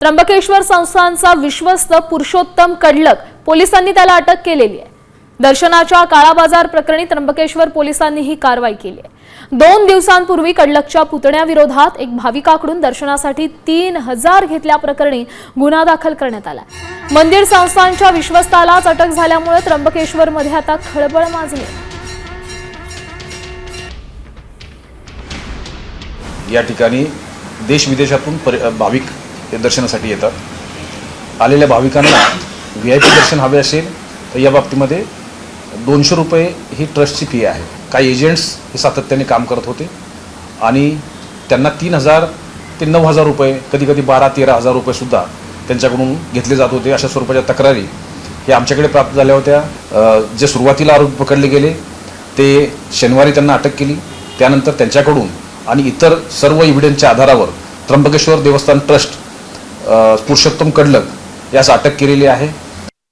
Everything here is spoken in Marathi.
त्र्यंबकेश्वर संस्थानचा विश्वस्त पुरुषोत्तम कडलक पोलिसांनी त्याला अटक केलेली आहे। दर्शनाच्या काळाबाजार प्रकरणी त्र्यंबकेश्वर पोलिसांनी ही कारवाई केली आहे। 2 दिवसांपूर्वी कडलकच्या पुतण्याविरोधात एक भाविकाकडून दर्शनासाठी 3000 घेतल्याप्रकरणी गुन्हा दाखल करण्यात आला। मंदिर संस्थानच्या विश्वस्तालाच अटक झाल्यामुळे त्र्यंबकेश्वरमध्ये आता खळबळ माजली। या ठिकाणी देश विदेशातून भाविक दर्शनासाठी येतात। आलेल्या भाविकांना VIP दर्शन हवे असेल तर या बाबतीमध्ये 200 रुपये ही ट्रस्टची फी आहे। काही एजंट्स हे सातत्याने काम करत होते आणि त्यांना 3000 ते 9000 रुपये, कधी कधी 12-13 हजार रुपये सुद्धा त्यांच्याकडून घेतले जात होते। अशा स्वरूपाच्या तक्रारी हे आमच्याकडे प्राप्त झाल्या होत्या। जे सुरुवातीला आरोपी पकडले गेले ते शनिवारी त्यांना अटक केली। त्यानंतर त्यांच्याकडून आणि इतर सर्व एव्हिडन्सच्या आधारावर त्र्यंबकेश्वर देवस्थान ट्रस्ट पुरुषोत्तम कडलक यास अटक केलेली आहे।